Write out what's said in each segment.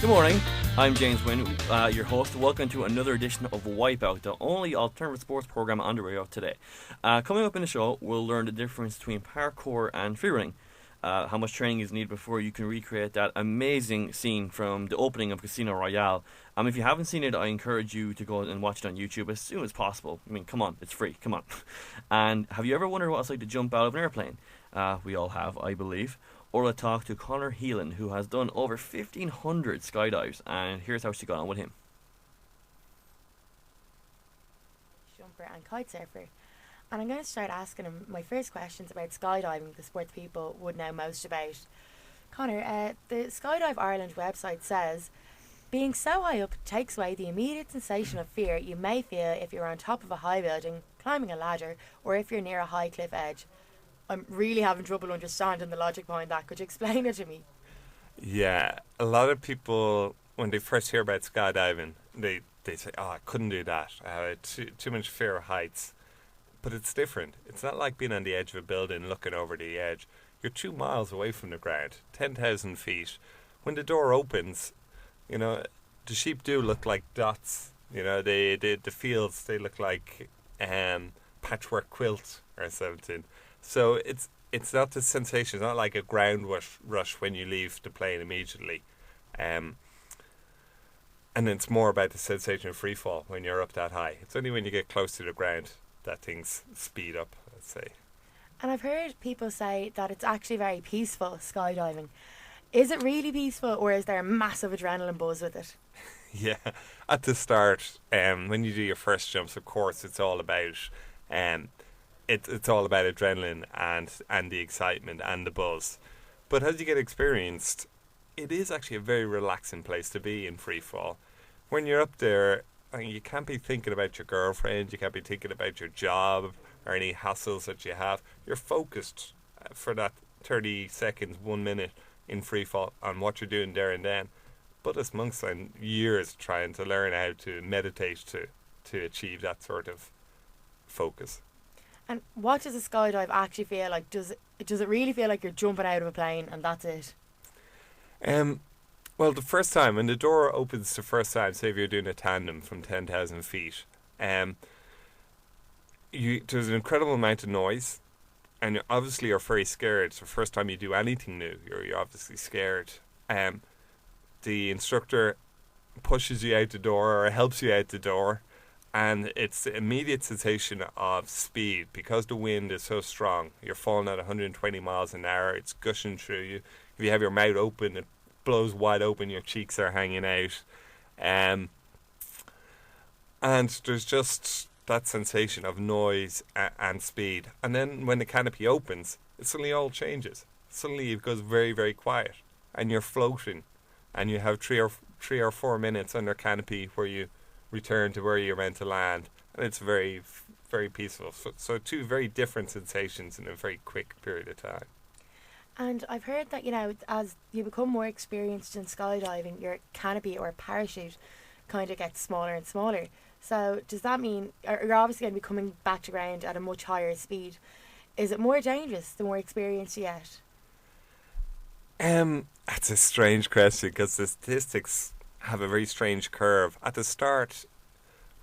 Good morning, I'm James Wynn, your host. Welcome to another edition of Wipeout, the only alternative sports program on the radio today. Coming up in the show, we'll learn the difference between parkour and freerunning, how much training is needed before you can recreate that amazing scene from the opening of Casino Royale. If you haven't seen it, I encourage you to go and watch it on YouTube as soon as possible. I mean, come on, it's free, come on. And have you ever wondered what it's like to jump out of an airplane? We all have, I believe. Or a talk to Connor Heelan, who has done over 1,500 skydives, and here's how she got on with him. Jumper and kite surfer. And I'm going to start asking him my first questions about skydiving, the sport people would know most about. Connor, the Skydive Ireland website says, being so high up takes away the immediate sensation of fear you may feel if you're on top of a high building, climbing a ladder, or if you're near a high cliff edge. I'm really having trouble understanding the logic behind that. Could you explain it to me? Yeah, a lot of people, when they first hear about skydiving, they say, oh, I couldn't do that. Too much fear of heights. But it's different. It's not like being on the edge of a building looking over the edge. You're 2 miles away from the ground, 10,000 feet. When the door opens, the sheep do look like dots. The fields, they look like patchwork quilt or something. So it's not the sensation. It's not like a ground rush when you leave the plane immediately. And it's more about the sensation of free fall when you're up that high. It's only when you get close to the ground that things speed up, let's say. And I've heard people say that it's actually very peaceful, skydiving. Is it really peaceful, or is there a massive adrenaline buzz with it? Yeah, at the start, when you do your first jumps, of course, it's all about it's all about adrenaline and the excitement and the buzz. But as you get experienced, it is actually a very relaxing place to be in free fall. When you're up there, you can't be thinking about your girlfriend, you can't be thinking about your job or any hassles that you have. You're focused for that 30 seconds, 1 minute in free fall on what you're doing there and then. Buddhist monks spend years trying to learn how to meditate to achieve that sort of focus. And what does a skydive actually feel like? Does it really feel like you're jumping out of a plane and that's it? Well, the first time, when the door opens the first time, say if you're doing a tandem from 10,000 feet, there's an incredible amount of noise, and you obviously are very scared. It's the first time you do anything new. You're obviously scared. The instructor pushes you out the door or helps you out the door, and it's the immediate sensation of speed because the wind is so strong. You're falling at 120 miles an hour. It's gushing through you. If you have your mouth open, it blows wide open. Your cheeks are hanging out. And there's just that sensation of noise and speed. And then when the canopy opens, it suddenly all changes. Suddenly it goes very, very quiet. And you're floating. And you have three or 4 minutes under canopy where you return to where you're meant to land, and it's very, very peaceful. So two very different sensations in a very quick period of time. And I've heard that, as you become more experienced in skydiving, your canopy or parachute kind of gets smaller and smaller. So does that mean you're obviously going to be coming back to ground at a much higher speed? Is it more dangerous the more experienced you get? That's a strange question because the statistics have a very strange curve. At the start,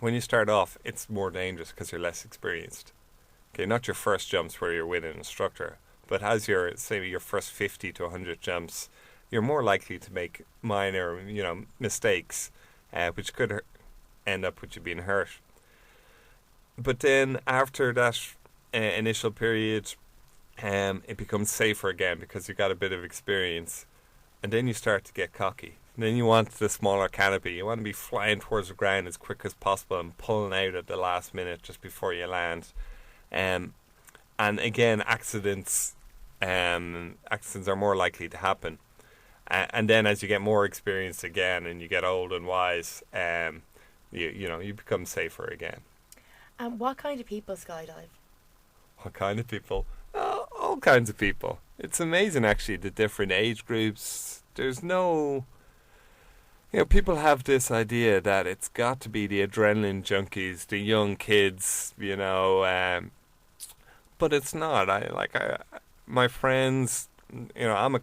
when you start off, it's more dangerous because you're less experienced. Okay, not your first jumps where you're with an instructor, but as your first 50 to 100 jumps, you're more likely to make minor, mistakes, which could end up with you being hurt. But then after that initial period, it becomes safer again because you got a bit of experience, and then you start to get cocky. And then you want the smaller canopy. You want to be flying towards the ground as quick as possible and pulling out at the last minute just before you land. And again, accidents are more likely to happen. And then as you get more experience again and you get old and wise, you become safer again. And what kind of people skydive? What kind of people? All kinds of people. It's amazing, actually, the different age groups. There's no... people have this idea that it's got to be the adrenaline junkies, the young kids, but it's not. My friends, I'm a